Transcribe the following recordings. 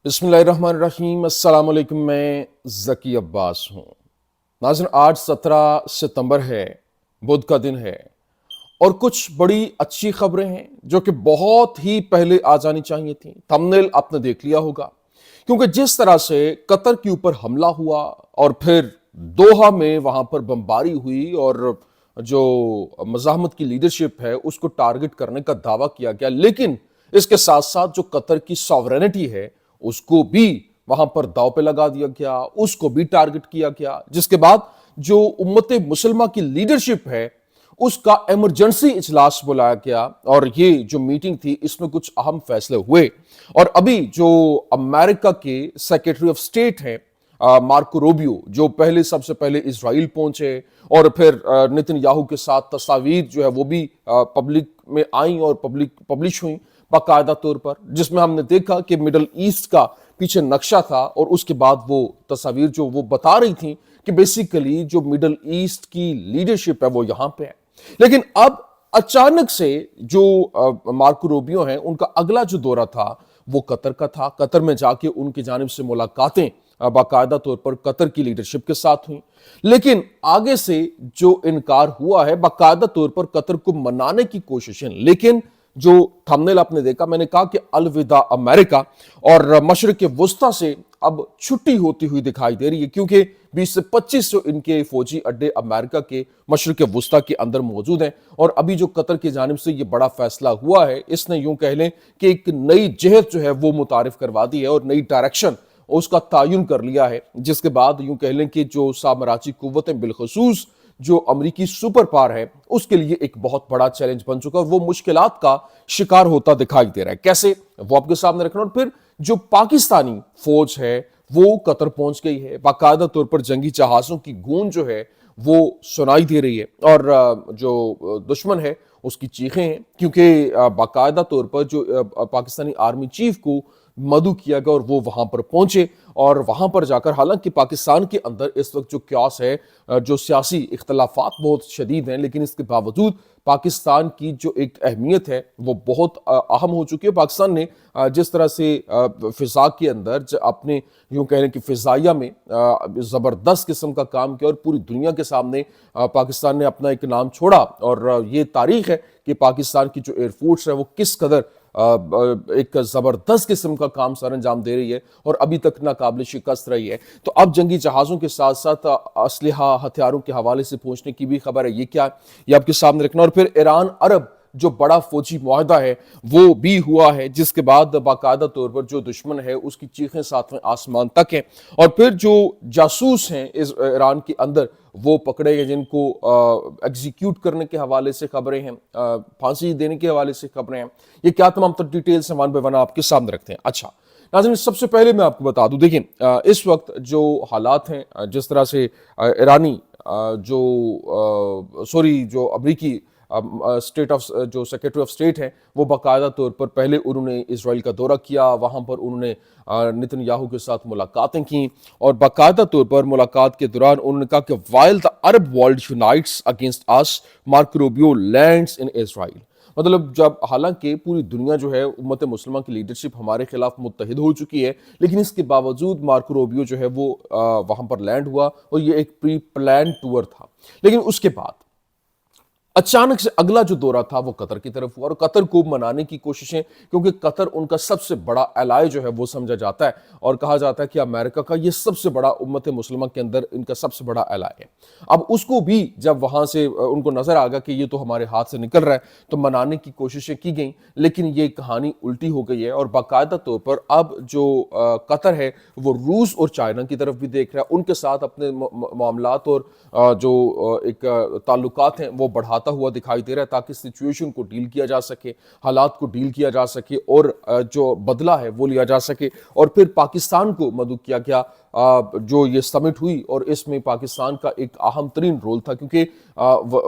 بسم اللہ الرحمن الرحیم۔ السلام علیکم، میں ذکی عباس ہوں۔ ناظرین، آج 17 ستمبر ہے، بدھ کا دن ہے، اور کچھ بڑی اچھی خبریں ہیں جو کہ بہت ہی پہلے آ جانی چاہیے تھیں۔ تھمبنیل آپ نے دیکھ لیا ہوگا، کیونکہ جس طرح سے قطر کے اوپر حملہ ہوا اور پھر دوحہ میں وہاں پر بمباری ہوئی اور جو مزاحمت کی لیڈرشپ ہے اس کو ٹارگٹ کرنے کا دعویٰ کیا گیا، لیکن اس کے ساتھ ساتھ جو قطر کی ساورینٹی ہے اس کو بھی وہاں پر داؤ پہ لگا دیا گیا، اس کو بھی ٹارگٹ کیا گیا، جس کے بعد جو امت مسلمہ کی لیڈرشپ ہے اس کا ایمرجنسی اجلاس بلایا گیا، اور یہ جو میٹنگ تھی اس میں کچھ اہم فیصلے ہوئے۔ اور ابھی جو امریکہ کے سیکریٹری آف اسٹیٹ ہیں مارکو روبیو، جو سب سے پہلے اسرائیل پہنچے اور پھر نتن یاہو کے ساتھ تصاویر جو ہے وہ بھی پبلک میں آئیں اور پبلش ہوئیں باقاعدہ طور پر، جس میں ہم نے دیکھا کہ مڈل ایسٹ کا پیچھے نقشہ تھا، اور اس کے بعد وہ تصاویر جو وہ بتا رہی تھیں کہ بیسیکلی جو مڈل ایسٹ کی لیڈرشپ ہے وہ یہاں پہ ہے۔ لیکن اب اچانک سے جو مارکو روبیو ہیں ان کا اگلا جو دورہ تھا وہ قطر کا تھا۔ قطر میں جا کے ان کی جانب سے ملاقاتیں باقاعدہ طور پر قطر کی لیڈرشپ کے ساتھ ہوئیں، لیکن آگے سے جو انکار ہوا ہے باقاعدہ طور پر قطر کو منانے کی کوششیں، لیکن جو تھمبنیل آپ نے دیکھا، میں نے کہا کہ الوداع امریکہ، اور مشرق وسطیٰ سے اب چھٹی ہوتی ہوئی دکھائی دے رہی ہے، کیونکہ 20 سے 25 ان کے فوجی اڈے امریکہ کے مشرق وسطیٰ کے اندر موجود ہیں، اور ابھی جو قطر کی جانب سے یہ بڑا فیصلہ ہوا ہے اس نے یوں کہہ لیں کہ ایک نئی جہت جو ہے وہ متعارف کروا دی ہے اور نئی ڈائریکشن اس کا تعین کر لیا ہے، جس کے بعد یوں کہہ لیں کہ جو سامراجی قوتیں بالخصوص جو امریکی سپر پاور ہے اس کے لیے ایک بہت بڑا چیلنج بن چکا ہے، وہ مشکلات کا شکار ہوتا دکھائی دے رہا ہے۔ کیسے، وہ آپ کے سامنے رکھنا۔ اور پھر جو پاکستانی فوج ہے وہ قطر پہنچ گئی ہے، باقاعدہ طور پر جنگی جہازوں کی گونج جو ہے وہ سنائی دے رہی ہے، اور جو دشمن ہے اس کی چیخیں ہیں، کیونکہ باقاعدہ طور پر جو پاکستانی آرمی چیف کو مدعو کیا گیا اور وہ وہاں پر پہنچے، اور وہاں پر جا کر حالانکہ پاکستان کے اندر اس وقت جو کیاس ہے، جو سیاسی اختلافات بہت شدید ہیں، لیکن اس کے باوجود پاکستان کی جو ایک اہمیت ہے وہ بہت اہم ہو چکی ہے۔ پاکستان نے جس طرح سے فضا کے اندر اپنے یوں کہنے کہ فضائیہ میں زبردست قسم کا کام کیا، اور پوری دنیا کے سامنے پاکستان نے اپنا ایک نام چھوڑا، اور یہ تاریخ ہے کہ پاکستان کی جو ایئر فورس ہے وہ کس قدر ایک زبردست قسم کا کام سر انجام دے رہی ہے اور ابھی تک ناقابل شکست رہی ہے۔ تو اب جنگی جہازوں کے ساتھ ساتھ اسلحہ ہتھیاروں کے حوالے سے پہنچنے کی بھی خبر ہے، یہ کیا ہے یہ آپ کے سامنے رکھنا۔ اور پھر ایران عرب جو بڑا فوجی معاہدہ ہے وہ بھی ہوا ہے، جس کے بعد باقاعدہ طور پر جو دشمن ہے اس کی چیخیں ساتویں آسمان تک ہیں، اور پھر جو جاسوس ہیں اس ایران کے اندر وہ پکڑے گئے، جن کو ایگزیکیوٹ کرنے کے حوالے سے خبریں ہیں، پھانسی دینے کے حوالے سے خبریں ہیں۔ یہ کیا تمام تر ڈیٹیلز ون بائی ون آپ کے سامنے رکھتے ہیں۔ اچھا ناظرین، سب سے پہلے میں آپ کو بتا دوں، دیکھیں اس وقت جو حالات ہیں، جس طرح سے ایرانی جو امریکی جو سیکریٹری آف اسٹیٹ ہیں وہ باقاعدہ طور پر پہلے انہوں نے اسرائیل کا دورہ کیا، وہاں پر انہوں نے نتن یاہو کے ساتھ ملاقاتیں کی، اور باقاعدہ طور پر ملاقات کے دوران انہوں نے کہا کہ while the Arab world unites against us, Marco Rubio lands in Israel۔ مطلب جب حالانکہ پوری دنیا جو ہے امت مسلمہ کی لیڈرشپ ہمارے خلاف متحد ہو چکی ہے، لیکن اس کے باوجود مارکو روبیو جو ہے وہ وہاں پر لینڈ ہوا، اور یہ ایک پری پلان ٹور تھا۔ لیکن اس کے بعد اچانک سے اگلا جو دورہ تھا وہ قطر کی طرف ہوا، اور قطر کو منانے کی کوششیں، کیونکہ قطر ان کا سب سے بڑا ایلائی جو ہے وہ سمجھا جاتا ہے، اور کہا جاتا ہے کہ امریکہ کا یہ سب سے بڑا امت مسلمہ کے اندر ان کا سب سے بڑا ایلائی ہے۔ اب اس کو بھی جب وہاں سے ان کو نظر آ گیا کہ یہ تو ہمارے ہاتھ سے نکل رہا ہے، تو منانے کی کوششیں کی گئیں، لیکن یہ کہانی الٹی ہو گئی ہے، اور باقاعدہ طور پر اب جو قطر ہے وہ روس اور چائنا کی طرف بھی دیکھ رہا ہے، ان کے ساتھ اپنے معاملات اور جو ایک تعلقات ہیں وہ بڑھاتا ہوا دکھائی دے رہا ہے، تاکہ سچویشن کو ڈیل کیا جا سکے، حالات کو ڈیل کیا جا سکے، اور جو بدلہ ہے وہ لیا جا سکے۔ اور پھر پاکستان کو مدعو کیا گیا جو یہ سمٹ ہوئی اور اس میں پاکستان کا ایک اہم ترین رول تھا، کیونکہ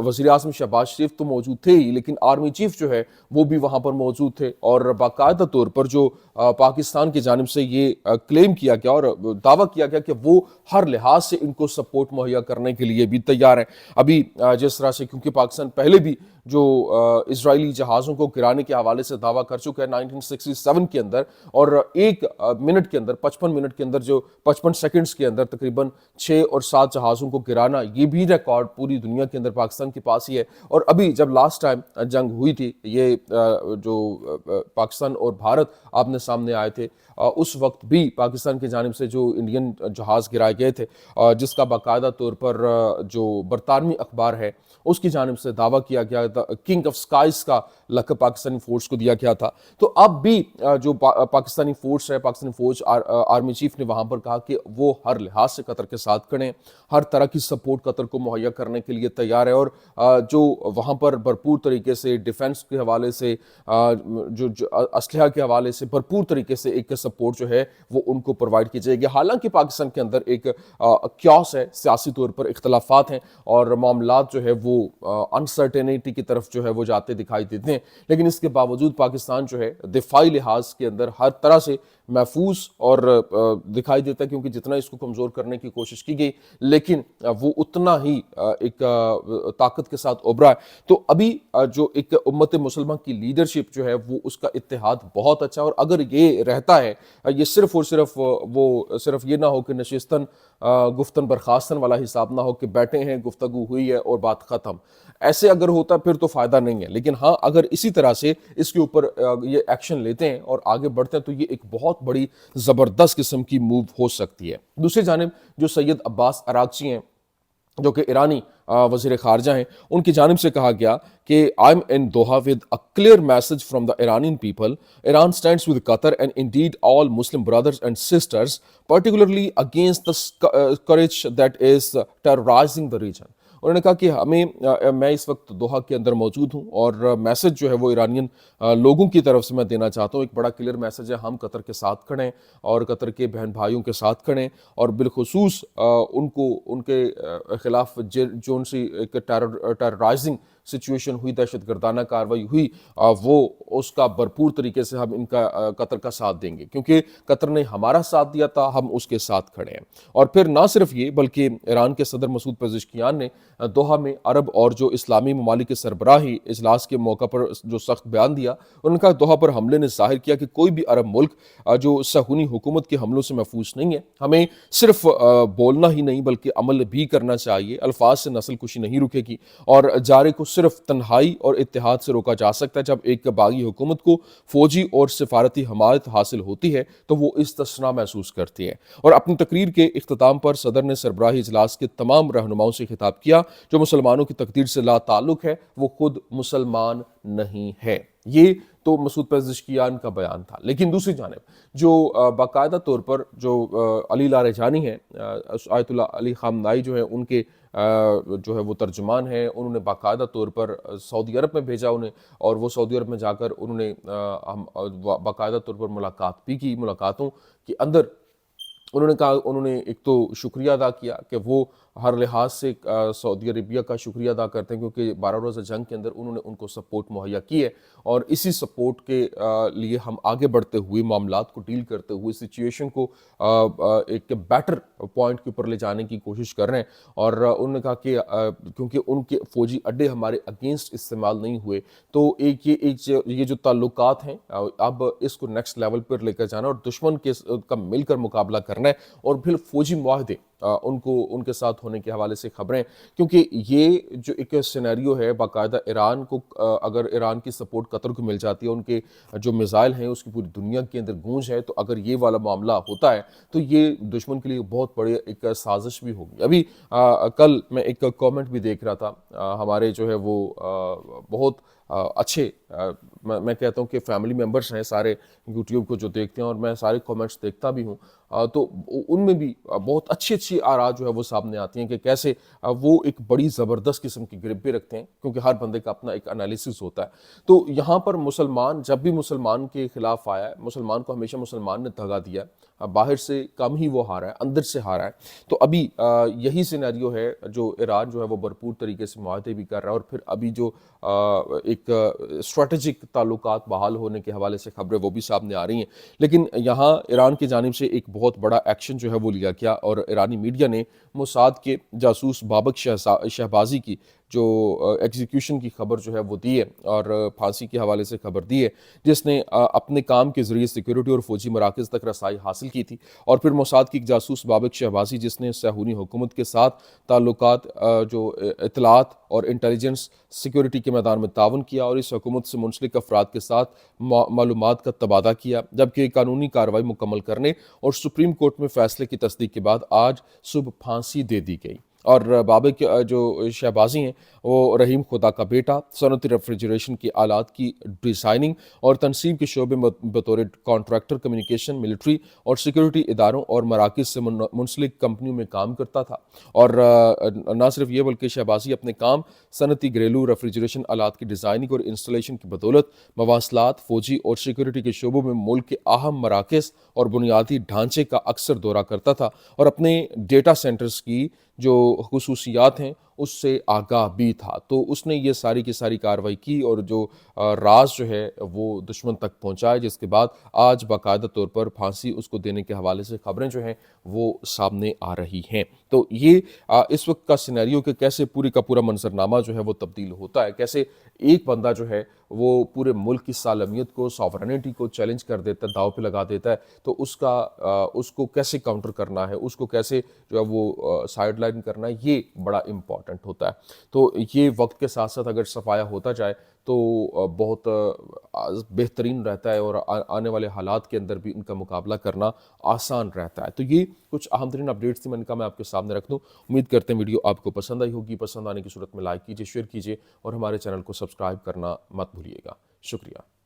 وزیر اعظم شہباز شریف تو موجود تھے ہی، لیکن آرمی چیف جو ہے وہ بھی وہاں پر موجود تھے، اور باقاعدہ طور پر جو پاکستان کی جانب سے یہ کلیم کیا گیا اور دعویٰ کیا گیا کہ وہ ہر لحاظ سے ان کو سپورٹ مہیا کرنے کے لیے بھی تیار ہیں۔ ابھی جس طرح سے، کیونکہ پاکستان پہلے بھی جو اسرائیلی جہازوں کو گرانے کے حوالے سے دعویٰ کر چکا ہے 1967 کے اندر، اور 1 منٹ کے اندر 55 منٹ کے اندر جو 55 سیکنڈز کے اندر تقریباً 6 اور 7 جہازوں کو گرانا، یہ بھی ریکارڈ پوری دنیا کے اندر پاکستان کے پاس ہی ہے۔ اور ابھی جب لاسٹ ٹائم جنگ ہوئی تھی، یہ جو پاکستان اور بھارت آپنے سامنے آئے تھے، اس وقت بھی پاکستان کی جانب سے جو انڈین جہاز گرائے گئے تھے، جس کا باقاعدہ طور پر جو برطانوی اخبار ہے اس کی جانب سے دعویٰ کیا گیا تھا، کنگ آف سکائز کا لقب پاکستانی فورس کو دیا گیا تھا۔ تو اب بھی جو پاکستانی فورس ہے، پاکستانی فوج، آرمی چیف نے وہاں پر کہا کہ وہ ہر لحاظ سے قطر کے ساتھ کھڑے ہیں، ہر طرح کی سپورٹ قطر کو مہیا کرنے کے لیے تیار ہے، اور جو وہاں پر بھرپور طریقے سے ڈیفنس کے حوالے سے، جو اسلحہ کے حوالے سے بھرپور طریقے سے ایک سپورٹ جو ہے وہ ان کو پرووائڈ کی جائے گی۔ حالانکہ پاکستان کے اندر ایک کیوس ہے، سیاسی طور پر اختلافات ہیں اور معاملات جو ہے وہ انسرٹینٹی کی طرف جو ہے وہ جاتے دکھائی دیتے ہیں، لیکن اس کے باوجود پاکستان جو ہے دفاعی لحاظ کے اندر ہر طرح سے محفوظ اور دکھائی دیتا ہے، کیونکہ جتنا اس کو کمزور کرنے کی کوشش کی گئی لیکن وہ اتنا ہی ایک طاقت کے ساتھ ابھرا ہے۔ تو ابھی جو ایک امت مسلمہ کی لیڈرشپ جو ہے وہ اس کا اتحاد بہت اچھا ہے، اور اگر یہ رہتا ہے، یہ صرف اور صرف وہ صرف یہ نہ ہو کہ نشستن گفتن برخاستن والا حساب نہ ہو کہ بیٹھے ہیں، گفتگو ہوئی ہے اور بات ختم، ایسے اگر ہوتا پھر تو فائدہ نہیں ہے۔ لیکن ہاں، اگر اسی طرح سے اس کے اوپر یہ ایکشن لیتے ہیں اور آگے بڑھتے ہیں تو یہ ایک بہت بڑی زبردست قسم کی موو ہو سکتی ہے۔ دوسری جانب جو سید عباس عراقچی ہیں، جو کہ ایرانی وزیر خارجہ ہیں، ان کی جانب سے کہا گیا کہ I'm in Doha with a clear message from the Iranian people. Iran stands with Qatar and indeed all Muslim brothers and sisters, particularly against the scourge that is terrorizing the region. انہوں نے کہا کہ میں اس وقت Doha کے اندر موجود ہوں، اور میسج جو ہے وہ ایرانین لوگوں کی طرف سے میں دینا چاہتا ہوں، ایک بڑا کلیئر میسج ہے، ہم قطر کے ساتھ کھڑے ہیں اور قطر کے بہن بھائیوں کے ساتھ کھڑے ہیں، اور بالخصوص ان کے خلاف جو ان سے ایک ٹیررائزنگ سچویشن ہوئی، دہشت گردانہ کاروائی ہوئی، وہ اس کا بھرپور طریقے سے ہم ان کا قطر کا ساتھ دیں گے، کیونکہ قطر نے ہمارا ساتھ دیا تھا، ہم اس کے ساتھ کھڑے ہیں۔ اور پھر نہ صرف یہ، بلکہ ایران کے صدر مسعود پزشکیان نے دوحہ میں عرب اور جو اسلامی ممالک کے سربراہی اجلاس کے موقع پر جو سخت بیان دیا، انہوں نے کہا دوحہ پر حملے نے ظاہر کیا کہ کوئی بھی عرب ملک جو صہیونی حکومت کے حملوں سے محفوظ نہیں ہے۔ ہمیں صرف بولنا ہی نہیں بلکہ عمل بھی کرنا چاہیے، الفاظ سے نسل کشی نہیں رکے گی، اور جارے کو صرف تنہائی اور اتحاد سے روکا جا سکتا ہے۔ جب ایک باغی حکومت کو فوجی اور سفارتی حمایت حاصل ہوتی ہے تو وہ استثناء محسوس کرتی ہے۔ اور اپنی تقریر کے اختتام پر صدر نے سربراہی اجلاس کے تمام رہنماؤں سے خطاب کیا، جو مسلمانوں کی تقدیر سے لا تعلق ہے، وہ خود مسلمان نہیں ہے۔ یہ تو مسعود پزشکیان کا بیان تھا۔ لیکن دوسری جانب جو باقاعدہ طور پر جو علی لاریجانی ہیں، آیت اللہ علی خامنائی جو ہیں، ان کے جو ہے وہ ترجمان ہیں، انہوں نے باقاعدہ طور پر سعودی عرب میں بھیجا انہیں، اور وہ سعودی عرب میں جا کر انہوں نے باقاعدہ طور پر ملاقات بھی کی۔ ملاقاتوں کے اندر انہوں نے کہا، انہوں نے ایک تو شکریہ ادا کیا کہ وہ ہر لحاظ سے سعودی عربیہ کا شکریہ ادا کرتے ہیں، کیونکہ 12 روزہ جنگ کے اندر انہوں نے ان کو سپورٹ مہیا کی ہے، اور اسی سپورٹ کے لیے ہم آگے بڑھتے ہوئے معاملات کو ڈیل کرتے ہوئے سچویشن کو ایک بیٹر پوائنٹ کے اوپر لے جانے کی کوشش کر رہے ہیں۔ اور انہوں نے کہا کہ کیونکہ ان کے فوجی اڈے ہمارے اگینسٹ استعمال نہیں ہوئے، تو یہ جو تعلقات ہیں اب اس کو نیکسٹ لیول پر لے کر جانا اور دشمن کا مل کر مقابلہ کرنا ہے، اور پھر فوجی معاہدے ان کے ساتھ ہونے کے حوالے سے خبریں، کیونکہ یہ جو ایک سینیریو ہے باقاعدہ ایران کو، اگر ایران کی سپورٹ قطر کو مل جاتی ہے، ان کے جو میزائل ہیں اس کی پوری دنیا کے اندر گونج ہے، تو اگر یہ والا معاملہ ہوتا ہے تو یہ دشمن کے لیے بہت بڑی ایک سازش بھی ہوگی۔ ابھی کل میں ایک کامنٹ بھی دیکھ رہا تھا، ہمارے جو ہے وہ بہت اچھے میں کہتا ہوں کہ فیملی ممبرس ہیں سارے یوٹیوب کو جو دیکھتے ہیں، اور میں سارے کامنٹس دیکھتا بھی ہوں، تو ان میں بھی بہت اچھی آراء جو ہے وہ سامنے آتی ہیں کہ کیسے وہ ایک بڑی زبردست قسم کی گرپ بھی رکھتے ہیں، کیونکہ ہر بندے کا اپنا ایک انالیسس ہوتا ہے۔ تو یہاں پر مسلمان جب بھی مسلمان کے خلاف آیا ہے، مسلمان کو ہمیشہ مسلمان نے دھگا دیا ہے، باہر سے کم ہی وہ ہارا ہے، اندر سے ہارا ہے۔ تو ابھی یہی سینیریو ہے جو ایران جو ہے وہ بھرپور طریقے سے معاہدے بھی کر رہا ہے، اور پھر ابھی جو ایک اسٹریٹجک تعلقات بحال ہونے کے حوالے سے خبریں وہ بھی سامنے آ رہی ہیں۔ لیکن یہاں ایران کی جانب سے ایک بہت بڑا ایکشن جو ہے وہ لیا گیا، اور ایرانی میڈیا نے موساد کے جاسوس بابک شہبازی کی جو ایگزیکیوشن کی خبر جو ہے وہ دی ہے، اور پھانسی کے حوالے سے خبر دی ہے، جس نے اپنے کام کے ذریعے سیکیورٹی اور فوجی مراکز تک رسائی حاصل کی تھی۔ اور پھر موساد کی ایک جاسوس بابک شہبازی، جس نے صہیونی حکومت کے ساتھ تعلقات، جو اطلاعات اور انٹیلیجنس سیکیورٹی کے میدان میں تعاون کیا، اور اس حکومت سے منسلک افراد کے ساتھ معلومات کا تبادلہ کیا، جبکہ قانونی کارروائی مکمل کرنے اور سپریم کورٹ میں فیصلے کی تصدیق کے بعد آج صبح پھانسی دے دی گئی۔ اور بابک جو شہبازی ہیں وہ رحیم خدا کا بیٹا، صنعتی ریفریجریشن کے آلات کی ڈیزائننگ اور تنصیب کے شعبے میں بطور کانٹریکٹر کمیونیکیشن، ملٹری اور سیکیورٹی اداروں اور مراکز سے منسلک کمپنیوں میں کام کرتا تھا۔ اور نہ صرف یہ بلکہ شہبازی اپنے کام صنعتی گھریلو ریفریجریشن آلات کی ڈیزائننگ اور انسٹالیشن کی بدولت مواصلات، فوجی اور سیکیورٹی کے شعبوں میں ملک کے اہم مراکز اور بنیادی ڈھانچے کا اکثر دورہ کرتا تھا، اور اپنے ڈیٹا سینٹرز کی جو خصوصیات ہیں اس سے آگاہ بھی تھا۔ تو اس نے یہ ساری کی ساری کارروائی کی، اور جو راز جو ہے وہ دشمن تک پہنچائے، جس کے بعد آج باقاعدہ طور پر پھانسی اس کو دینے کے حوالے سے خبریں جو ہیں وہ سامنے آ رہی ہیں۔ تو یہ اس وقت کا سینیریو کہ کیسے پوری کا پورا منظرنامہ جو ہے وہ تبدیل ہوتا ہے، کیسے ایک بندہ جو ہے وہ پورے ملک کی سالمیت کو، ساورنٹی کو چیلنج کر دیتا ہے، داؤ پہ لگا دیتا ہے، تو اس کو کیسے کاؤنٹر کرنا ہے، اس کو کیسے جو ہے وہ سائڈ لائن کرنا ہے، یہ بڑا امپورٹنٹ ہوتا ہے۔ تو یہ وقت کے ساتھ ساتھ اگر صفایا ہوتا جائے تو بہت بہترین رہتا ہے، اور آنے والے حالات کے اندر بھی ان کا مقابلہ کرنا آسان رہتا ہے۔ تو یہ کچھ اہم ترین اپڈیٹس تھی، میں نے کہا میں آپ کے سامنے رکھ دوں۔ امید کرتے ہیں ویڈیو آپ کو پسند آئی ہوگی، پسند آنے کی صورت میں لائک کیجیے، شیئر کیجیے، اور ہمارے چینل کو سبسکرائب کرنا مت بھولیے گا۔ شکریہ۔